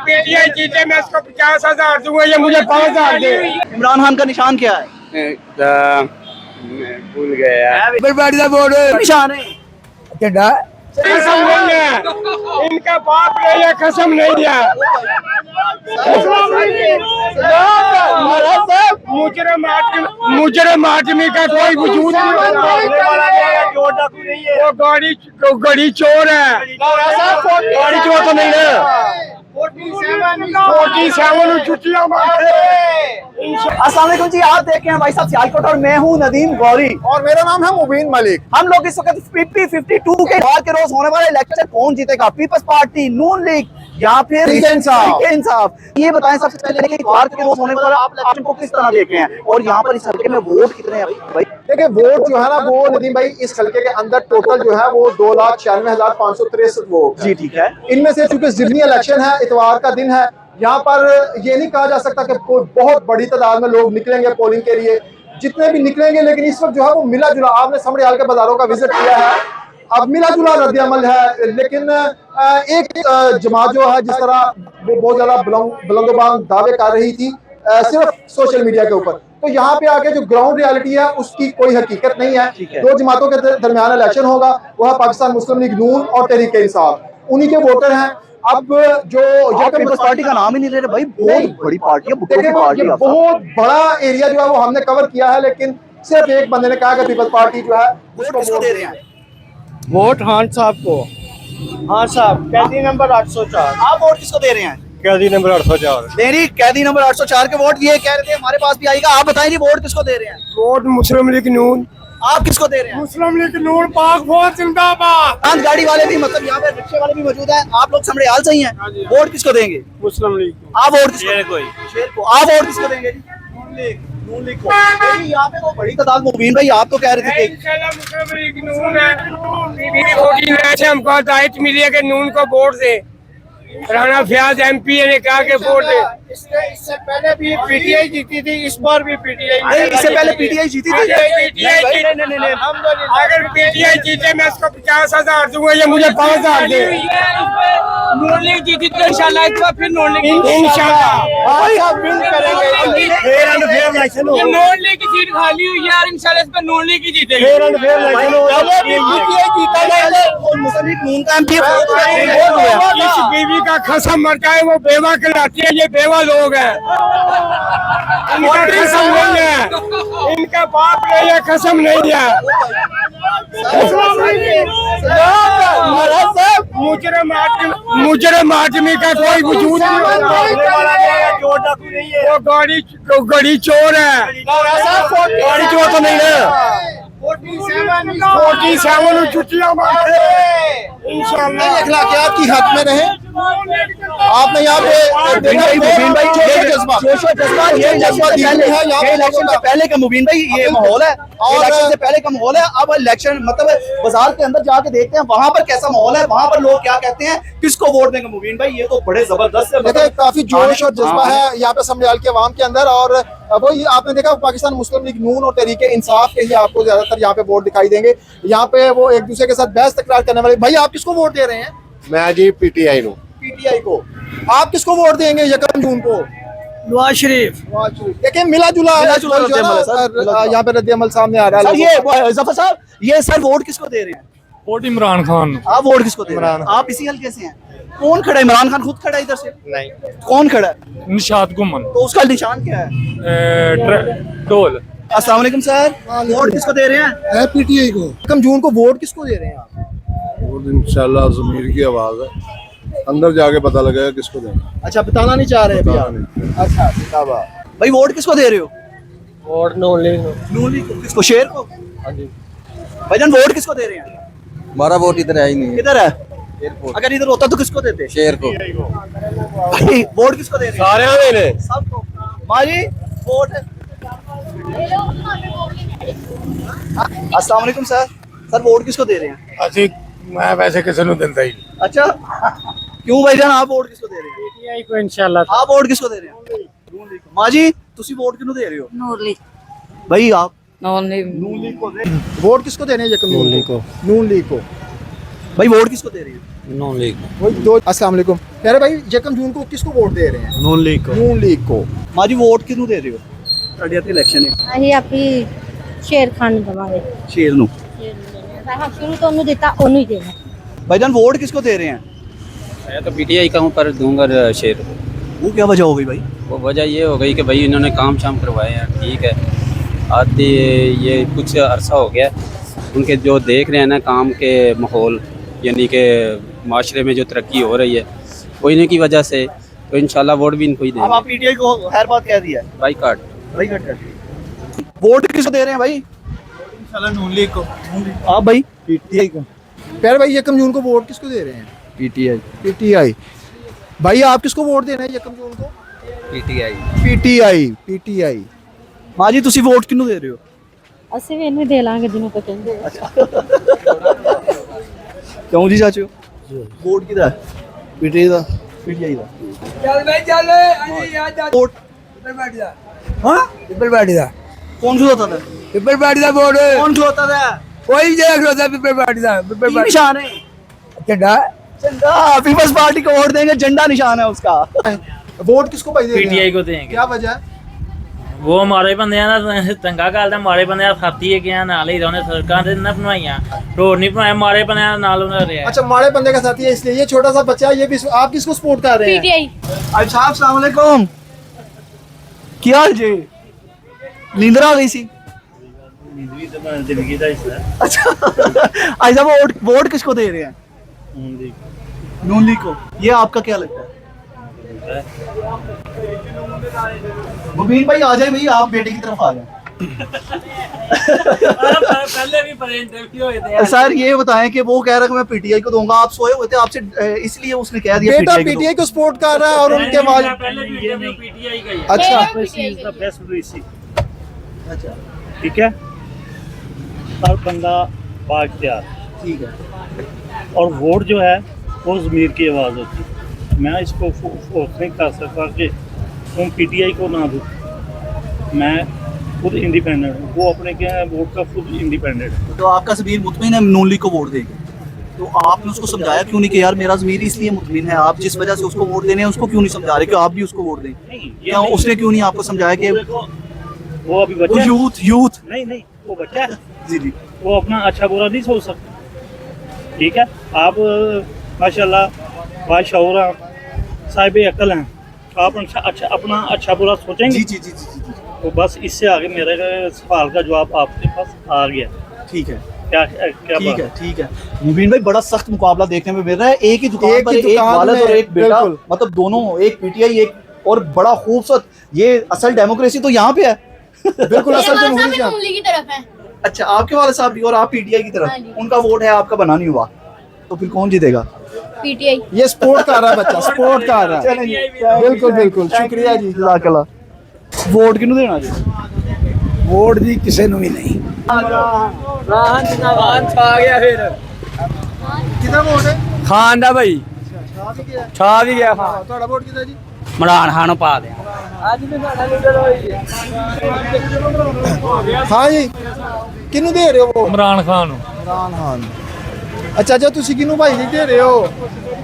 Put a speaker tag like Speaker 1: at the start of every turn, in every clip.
Speaker 1: PTI जीते मैं इसको 50,000 दूंगा, ये मुझे 5,000 दे।
Speaker 2: इमरान खान का निशान क्या है?
Speaker 1: भूल गया
Speaker 2: निशान है
Speaker 1: कसम नहीं है, इनका बाप ने ये कसम नहीं है। मुजरम आदमी का कोई वजूद नहीं, वो गाड़ी चोर है, गाड़ी चोर तो नहीं है। 47 छुट्टियां
Speaker 2: अस्सलाम वालेकुम जी, आप देख रहे हैं भाई साहब सियालकोट और मैं हूं नदीम गौरी
Speaker 3: और मेरा नाम है मुबीन मलिक।
Speaker 2: हम लोग इस वक्त 52 के बाद के रोज होने वाले इलेक्शन कौन जीतेगा, पीपल्स पार्टी, नून लीग या फिर इंसाफ। ये बताएं सबसे पहले कि इतवार के रोज होने वाला आप इलेक्शन को किस तरह देख रहे हैं और यहाँ पर इस हल्के में वोट कितने हैं भाई?
Speaker 3: देखिए वोट जो है ना वो नदीम भाई इस हल्के के अंदर टोटल जो है वो 2,96,563 वोट।
Speaker 2: जी ठीक है।
Speaker 3: इनमें से चूंकि जिमनी इलेक्शन है, इतवार का दिन है, यहाँ पर ये नहीं कहा जा सकता कि कोई बहुत बड़ी तादाद में लोग निकलेंगे पोलिंग के लिए, जितने भी निकलेंगे लेकिन इस वक्त जो है वो मिला जुला, आपने समड़ियाल के बाजारों का विजिट किया है, अब मिला जुला रद्द-ए-अमल है। लेकिन एक जमात जो है जिस तरह वो बहुत ज्यादा बुलंदोबांग दावे कर रही थी सिर्फ सोशल मीडिया के ऊपर, तो यहाँ पे आके जो ग्राउंड रियलिटी है उसकी कोई हकीकत नहीं है। दो जमातों के दरमियान इलेक्शन होगा, वो है पाकिस्तान मुस्लिम लीग नून और तहरीक इंसाफ, उन्हीं के वोटर हैं। अब जो
Speaker 2: पीपल्स पार्टी का नाम ही नहीं ले रहे भाई, बहुत बड़ी पार्टी है,
Speaker 3: बहुत बड़ा एरिया जो है वो हमने कवर किया है, लेकिन सिर्फ एक बंदे ने कहा कि पीपल्स पार्टी जो है
Speaker 2: किसको दे रहे हैं?
Speaker 4: वोट खान साहब को। हाँ साहब, कैदी नंबर 804।
Speaker 2: आप वोट किसको दे रहे हैं?
Speaker 4: कैदी नंबर 804।
Speaker 2: मेरी कैदी नंबर 804 के वोट ये कह रहे थे हमारे पास भी आएगा, आप बताइए वोट किसको दे रहे हैं?
Speaker 1: वोट मुस्लिम लीग नून।
Speaker 2: आप किसको दे रहे हैं?
Speaker 1: मुस्लिम लीग नून, पाक फौज जिंदाबाद।
Speaker 2: गाड़ी वाले भी, मतलब यहाँ पे रिक्शे वाले भी मौजूद हैं, आप लोग समड़ियाल से ही हैं, वोट किसको देंगे?
Speaker 4: मुस्लिम लीग।
Speaker 2: आप वोट किसको? शेर को। आप वोट किसको देंगे? नून लीग को। यहाँ पे तो बड़ी तादाद मुबीन भाई आप तो कह रहे थे
Speaker 1: मुस्लिम लीग नून है, हमको दायित्व मिली है कि नून को वोट दे। राना फयाज MP ने कहा कि वोट दे।
Speaker 4: इससे पहले भी पीटीआई जीती थी, इस बार भी पीटीआई।
Speaker 2: इससे पहले पीटीआई जीती थी।
Speaker 1: नहीं, अगर पीटीआई जीते मैं इसको 50,000 दूंगा, ये मुझे 5,000 दे।
Speaker 5: नून लीग जीती तो इंशाल्लाह इस बार फिर नून लीग
Speaker 1: इंशाल्लाह
Speaker 5: ये नून लीग की सीट खाली हुई है और इंशाल्लाह इस पर नून लीग ही जीतेगी।
Speaker 1: इस बीवी का कसम मर जाए, वो बेवा कहलाती है, ये बेवा लोग हैं, इनका कसम नहीं है, इनका बाप ने ये कसम नहीं है। मुजरम आदमी का कोई वजूद नहीं, वो गाड़ी चोर है, गाड़ी चोर तो नहीं है। 47 छुट्टियां इंशाल्लाह
Speaker 3: अखलाकियात की हद में रहे। आपने यहाँ पे
Speaker 2: इलेक्शन से पहले का मुबीन भाई ये माहौल है, इलेक्शन से पहले का माहौल है। अब इलेक्शन मतलब बाजार के अंदर जाके देखते हैं वहाँ पर कैसा माहौल है, वहाँ पर लोग क्या कहते हैं, किसको वोट देंगे मुबीन भाई? ये तो बड़े जबरदस्त है,
Speaker 3: देखिए काफी जोश और जज्बा है यहाँ पे समड़ियाल के अवाम के अंदर। और वो आपने देखा पाकिस्तान मुस्लिम लीग नून और तहरीक इंसाफ के ही आपको ज्यादातर यहाँ पे वोट दिखाई देंगे। यहाँ पे वो एक दूसरे के साथ बहस तकरार करने वाले। भाई आप किसको वोट दे रहे हैं?
Speaker 4: मैं जी पीटीआई हूँ।
Speaker 3: पीटीआई को। आप किसको वोट देंगे 1 जून को?
Speaker 5: नवाज शरीफ।
Speaker 3: देखिए मिला जुला यहाँ पे रद्द-ए-अमल सामने आ रहा है।
Speaker 2: ये जफर साहब, ये सर वोट किसको दे रहे हैं?
Speaker 6: वोट इमरान खान।
Speaker 2: आप वोट किसको दे रहे हैं? आप इसी हल्के से हैं? कौन खड़ा है? इमरान खान खुद खड़ा है इधर से?
Speaker 4: नहीं।
Speaker 2: कौन खड़ा है?
Speaker 6: निशात गुमन।
Speaker 2: तो उसका निशान क्या है?
Speaker 6: ढोल।
Speaker 2: अस्सलाम वालेकुम सर, वोट किसको दे रहे हैं?
Speaker 3: पीटीआई को। 1 जून को वोट किसको दे रहे हैं आप?
Speaker 7: वोट इंशाल्लाह ज़मीर की आवाज़ है, अंदर जाके पता लगेगा किसको देना।
Speaker 3: अच्छा बताना नहीं चाह रहे
Speaker 2: अच्छा भाई वोट किसको दे रहे हो?
Speaker 4: वोट नून लीग।
Speaker 2: नून लीग को। किसको? शेर को? भाईजान वोट किसको दे रहे हैं?
Speaker 8: हमारा वोट इधर है ही नहीं।
Speaker 2: किधर है? अगर इधर होता तो किसको देते?
Speaker 8: शेर को।
Speaker 2: भाई वोट किसको दे रहे हैं?
Speaker 4: सारे
Speaker 2: सबको। माँ जी वोट। अस्सलाम वालेकुम सर, सर वोट किसको दे रहे हैं?
Speaker 6: ਅਸੀਂ मैं वैसे किसी ਨੂੰ ਦਿੰਦਾ ही नहीं।
Speaker 2: अच्छा क्यों भाईजान आप वोट किसको दे रहे हैं?
Speaker 4: पीटीआई को इंशाल्लाह।
Speaker 2: आप वोट किसको दे रहे हैं? नून लीग को। माँ जी तुसी वोट किसको दे रहे हो?
Speaker 5: नून लीग।
Speaker 2: भाई आप?
Speaker 5: नून लीग।
Speaker 2: नून लीग को।
Speaker 3: वोट किसको देने हैं? 1 जून को। नून लीग को।
Speaker 2: भाई वोट किसको दे रहे हैं?
Speaker 8: नॉन लीग
Speaker 3: वही दो। अस्सलाम वालेकुम। प्यारे भाई, यकम जून को किसको वोट दे रहे हैं?
Speaker 4: नून लीग को।
Speaker 3: नून लीग को।
Speaker 2: माजी वोट किनू दे रहे हो? ਤੁਹਾਡੀ ਇੱਥੇ ਇਲੈਕਸ਼ਨ ਹੈ।
Speaker 9: ਅਸੀਂ ਆਪੀ ਸ਼ੇਰ ਖਾਨ ਨੂੰ ਦਵਾਂਗੇ।
Speaker 2: ਸ਼ੇਰ ਨੂੰ।
Speaker 9: ਹਾਂ ਸ਼ੁਰੂ ਤੋਂ ਉਹਨੂੰ ਦਿੱਤਾ ਉਹਨੂੰ ਹੀ ਦੇਣਾ।
Speaker 2: भाईजान वोट किसको दे रहे हैं?
Speaker 8: मैं तो पीटीआई का हूँ पर दूंगा शेर।
Speaker 2: वो क्या वजह हो गई भाई?
Speaker 8: वो वजह ये हो गई कि भाई इन्होंने काम शाम करवाए हैं, ठीक है। आते ये कुछ अरसा हो गया उनके जो देख रहे हैं ना काम के माहौल, यानी कि माशरे में जो तरक्की हो रही है वो इन्हीं की वजह से, तो इंशाल्लाह वोट भी इनको ही
Speaker 2: अब
Speaker 8: देंगे।
Speaker 2: आप पीटीआई को हर बात कह दिया है।
Speaker 8: बाईकाट।
Speaker 2: वोट किसको दे रहे हैं भाई?
Speaker 4: इंशाल्लाह नून लीग को।
Speaker 2: आप भाई?
Speaker 3: पीटीआई को। प्यारे भाई, यकम जून को वोट किसको दे रहे हैं?
Speaker 8: पीटीआई।
Speaker 3: पीटीआई। भाई आप किसको वोट देना है यकम जून को?
Speaker 8: पीटीआई।
Speaker 3: पीटीआई। पीटीआई।
Speaker 2: माँ जी तुसी वोट किनू दे रहे हो?
Speaker 9: ਅਸੀਂ ਵੀ ਇਹਨੂੰ ਦੇ ਲਾਂਗੇ ਜਿਹਨੂੰ ਕੋ ਕਹਿੰਦੇ।
Speaker 2: क्यों जी चाचू? वोट किधर है? पीटीआई दा। पीटीआई दा।
Speaker 5: चल भाई चल अजी यार जा
Speaker 2: वोट
Speaker 5: पिपल पार्टी दा। हां पिपल पार्टी दा।
Speaker 2: कौन सा होता था?
Speaker 5: पिपल पार्टी दा वोट
Speaker 2: कौन सा होता था?
Speaker 5: कोई देख लो था पिपल पार्टी दा। पिपल
Speaker 2: की
Speaker 5: पार्टी
Speaker 2: निशान है?
Speaker 5: झंडा
Speaker 2: झंडा। पीपल्स पार्टी को वोट देंगे, झंडा निशान है उसका।
Speaker 3: वोट किसको भाई दे रहे हैं?
Speaker 10: पीटीआई को देंगे।
Speaker 3: क्या वजह है?
Speaker 10: वो मारे बंदे ना चंगा गल मारे बंदे खाती है कि नाल ही रहने सरकार ने ना बनवाइयां रोड नहीं बनवाया मारे बंदे नाल उन्हें रहा।
Speaker 3: अच्छा, माड़े बंदे का साथी है इसलिए ये छोटा सा बच्चा है, ये भी आप किसको सपोर्ट कर रहे हैं?
Speaker 9: ਪੀਟੀਆਈ।
Speaker 2: आज साहब अस्सलाम वालेकुम। क्या हाल जी? नींद आ गई सी? अच्छा। आज साहब वोट किसको दे रहे हैं? नून लीग को। ये आपका क्या लगता है? मुबीन भाई आ जाए भाई, आप बेटे की तरफ आ जाए।
Speaker 10: पहले भी पर इंटरव्यू हुए थे
Speaker 2: सर ये बताएं कि वो कह रहा है कि मैं पीटीआई को दूंगा, आप सोए हुए थे आपसे इसलिए उसने कह दिया
Speaker 3: बेटा पीटीआई को सपोर्ट कर रहा है और उनके बाद
Speaker 10: पहले भी इंटरव्यू पीटीआई का ही है।
Speaker 3: अच्छा
Speaker 2: अच्छा
Speaker 4: ठीक है, हर बंदा बाइख्तियार,
Speaker 2: ठीक है।
Speaker 4: और वोट जो है वो ज़मीर की आवाज़ होती है। मैं इसको फोर्स नहीं कर सकता कि तुम पीटीआई को ना दो। मैं खुद इंडिपेंडेंट हूँ, वो अपने क्या है वोट का खुद इंडिपेंडेंट है।
Speaker 2: तो आपका ज़मीर मुतमिन है नून लीग को वोट देंगे, तो आपने उसको समझाया क्यों नहीं कि यार मेरा ज़मीर इसलिए मुतमिन है, आप जिस वजह से उसको वोट देने हैं उसको क्यों नहीं समझा रहे कि आप भी उसको वोट दें?
Speaker 4: नहीं,
Speaker 2: क्या उसने क्यों नहीं आपको समझाया कि
Speaker 4: वो अभी बच्चा है।
Speaker 2: यूथ
Speaker 4: नहीं वो बच्चा है,
Speaker 2: जी जी
Speaker 4: वो अपना अच्छा बुरा नहीं सोच सकता। ठीक है, आप माशाल्लाह बाशऊर साहिब अक्ल हैं, आप अपना अच्छा बुरा सोचेंगे।
Speaker 2: जी जी जी जी जी
Speaker 4: तो बस इससे आगे मेरे सवाल का जवाब आपके पास आ गया।
Speaker 2: ठीक है
Speaker 4: क्या
Speaker 2: ठीक है। मुबीन भाई बड़ा सख्त मुकाबला देखने में मिल रहा है, एक ही दुकान पर एक वालिद और एक बेटा, मतलब दोनों, एक पीटीआई एक, और बड़ा खूबसूरत। ये असल डेमोक्रेसी तो यहाँ पे है। बिल्कुल असल
Speaker 9: नून की तरफ है।
Speaker 2: अच्छा, आपके वाले साहब भी और आप पीटीआई की तरफ, उनका वोट है, आपका बना नहीं हुआ, तो फिर कौन जीतेगा?
Speaker 9: पीटीआई।
Speaker 3: ये सपोर्ट कर रहा है बच्चा, सपोर्ट कर रहा है। बिल्कुल बिल्कुल, शुक्रिया जी।
Speaker 2: जज़ाकल्लाह। वोट किन्नू देना जी?
Speaker 3: वोट जी किसी ਨੂੰ भी नहीं। कितना वोट है?
Speaker 5: खान दा भाई छा भी गया खान।
Speaker 3: ਤੁਹਾਡਾ ਵੋਟ ਕਿਹਦਾ ਜੀ?
Speaker 5: इमरान खान पा दे
Speaker 3: हाँ जी, किनू दे रहे हो वोट?
Speaker 6: इमरान खान
Speaker 3: इमरान खान। अच्छा अच्छा, ਤੁਸੀਂ ਕਿਹਨੂੰ ਭਾਈ ਜੀ ਦੇ ਰਹੇ ਹੋ?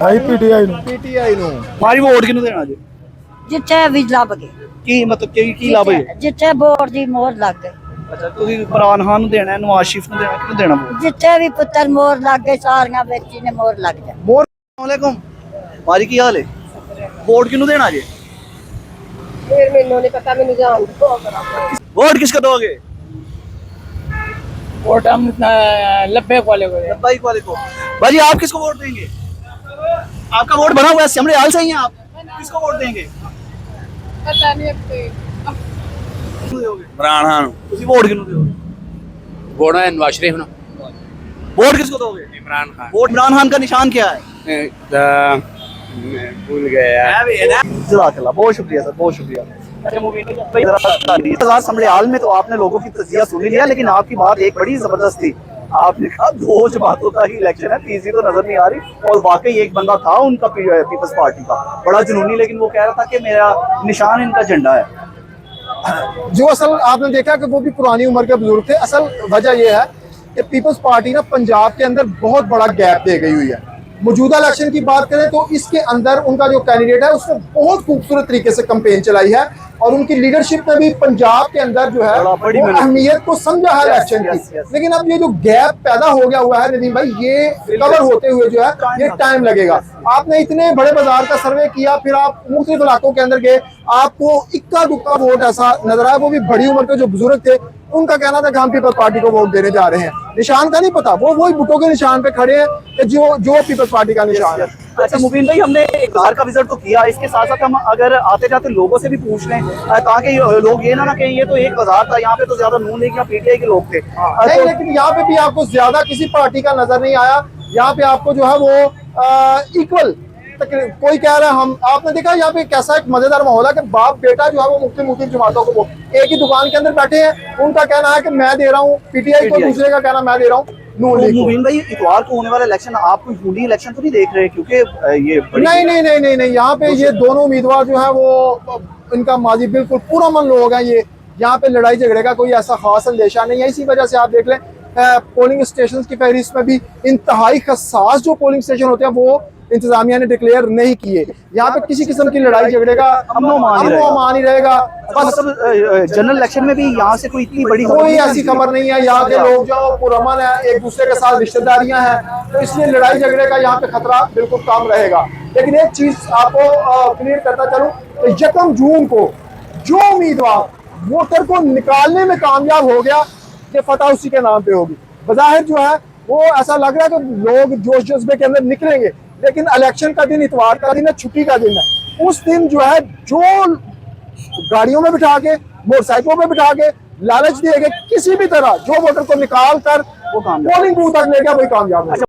Speaker 3: ਭਾਈ ਪੀਟੀਆਈ ਨੂੰ। ਪੀਟੀਆਈ ਨੂੰ।
Speaker 2: हमारी वोट किन्नू देना जी?
Speaker 9: ਜਿੱਥੇ ਵੀ ਲੱਭ ਗਏ।
Speaker 2: की मतलब की लाभ है?
Speaker 9: ਜਿੱਥੇ ਬੋਰਡ ਦੀ ਮੋਹਰ ਲੱਗ ਗਈ।
Speaker 2: अच्छा, ਤੁਸੀਂ ਇਮਰਾਨ ਖਾਨ ਨੂੰ ਦੇਣਾ ਹੈ, ਨਵਾਜ਼ ਸ਼ਰੀਫ ਨੂੰ ਦੇਣਾ, ਕਿਹਨੂੰ ਦੇਣਾ ਵੋਟ?
Speaker 9: ਜਿੱਥੇ ਵੀ ਪੁੱਤਰ ਮੋਹਰ ਲੱਗ ਗਏ ਸਾਰੀਆਂ ਵਿੱਚ ਹੀ ਨੇ ਮੋਹਰ ਲੱਗ ਜਾ।
Speaker 2: वालेकुम मारी की हाल है? वोट किन्नू देना जी?
Speaker 9: ਫਿਰ ਮੈਨੂੰ ਨਹੀਂ ਪਤਾ, ਮੈਨੂੰ ਜਾਣ ਦੋ।
Speaker 2: वोट किसको दोगे?
Speaker 5: वोट हम लब्बे वाले को
Speaker 2: भाई वाले को। भाई आप किसको वोट देंगे? आपका वोट बना हुआ है, सिमरे हाल से ही हैं आप, किसको वोट देंगे?
Speaker 9: ਪਤਾ ਨਹੀਂ ਅੱਗੇ।
Speaker 8: इमरान खान।
Speaker 2: ਤੁਸੀਂ वोट किन्नू दोगे?
Speaker 8: वोट है नवाज शरीफ ना।
Speaker 2: वोट किसको दोगे?
Speaker 8: इमरान खान।
Speaker 2: वोट इमरान खान का निशान क्या है?
Speaker 8: भूल गया।
Speaker 2: जज़ाकल्लाह, बहुत शुक्रिया सर, बहुत शुक्रिया। समड़ियाल में तो आपने लोगों की तजिया सुन लिया, लेकिन आपकी बात एक बड़ी जबरदस्त थी। आपने कहा दो जमातों का ही इलेक्शन है, तीसरी तो नजर नहीं आ रही, और वाकई एक बंदा था उनका पीपल्स पार्टी का बड़ा जुनूनी, लेकिन वो कह रहा था कि मेरा निशान इनका झंडा है।
Speaker 3: जो असल आपने देखा कि वो भी पुरानी उम्र के बुजुर्ग थे। असल वजह यह है कि पीपल्स पार्टी ना पंजाब के अंदर बहुत बड़ा गैप दे गई हुई है। मौजूदा इलेक्शन की बात करें तो इसके अंदर उनका जो कैंडिडेट है उसने बहुत खूबसूरत तरीके से कैंपेन चलाई है और उनकी लीडरशिप में भी पंजाब के अंदर जो है वो अहमियत को समझा है इलेक्शन की। लेकिन अब ये जो गैप पैदा हो गया हुआ है नदीम भाई, ये कवर होते हुए जो है ये टाइम लगेगा। आपने इतने बड़े बाजार का सर्वे किया, फिर आप मुख्तलिफ इलाकों के अंदर गए, आपको इक्का दुक्का वोट ऐसा नजर आया, वो भी बड़ी उम्र के जो बुजुर्ग थे उनका कहना था कि हम पीपल्स पार्टी को वोट देने जा रहे हैं। निशान का नहीं पता, वो वही बुटों के निशान पे खड़े हैं कि जो पीपल्स पार्टी का निशान है।
Speaker 2: अच्छा मुबीन भाई, हमने एक बाहर का विजिट तो किया, इसके साथ साथ हम अगर आते जाते लोगों से भी पूछ लें ताकि लोग ये ना कहें ये तो एक बाजार था, यहाँ पे तो ज्यादा नून लीग या पीटीआई के लोग थे।
Speaker 3: नहीं, लेकिन यहाँ पे भी आपको ज्यादा किसी पार्टी का नजर नहीं आया। यहाँ पे आपको जो है वो इक्वल कोई कह रहा है हम, आपने देखा यहाँ पे कैसा एक मजेदार माहौल है कि बाप बेटा जो है वो मुख्तलिफ जमातों को एक ही दुकान के अंदर बैठे हैं। उनका कहना है कि मैं दे रहा हूँ पीटीआई को, दूसरे का कहना मैं दे रहा हूँ नून लीग को।
Speaker 2: मुबीन भाई, इतवार को होने वाला इलेक्शन आप कोई हुडी इलेक्शन तो नहीं देख रहे, क्योंकि ये
Speaker 3: नहीं, यहाँ पे ये दोनों उम्मीदवार जो है वो इनका माजी बिल्कुल पूरा मन लोग हैं। ये यहाँ पे लड़ाई झगड़े का कोई ऐसा खास अंदेशा नहीं है। इसी वजह से आप देख लें पोलिंग स्टेशन की फहरिस्त में भी इंतहाई हसास जो पोलिंग स्टेशन होते हैं वो इंतजामिया ने डिक्लेयर नहीं किए। यहाँ पे किसी किस्म की लड़ाई झगड़े का अमन ही रहेगा। बस
Speaker 2: जनरल इलेक्शन में भी यहाँ से कोई इतनी बड़ी
Speaker 3: कोई ऐसी खबर नहीं है। यहाँ के लोग जो पुरअमन है, एक दूसरे के साथ रिश्तेदारियां हैं, तो इसलिए लड़ाई झगड़े का यहाँ पे खतरा बिल्कुल कम रहेगा। लेकिन एक चीज आपको क्लियर करता चलूं कि 1 जून को जो उम्मीदवार वोटर को निकालने में कामयाब हो गया, ये फतह उसी के नाम पे होगी। बज़ाहिर जो है वो ऐसा लग रहा है कि लोग जोश जज्बे के अंदर निकलेंगे, लेकिन इलेक्शन का दिन इतवार का दिन है, छुट्टी का दिन है। उस दिन जो है जो गाड़ियों में बिठा के, मोटरसाइकिलों में बिठा के लालच दिए गए, किसी भी तरह जो वोटर को निकाल कर वो पोलिंग बूथ तक ले गया वही कामयाब है।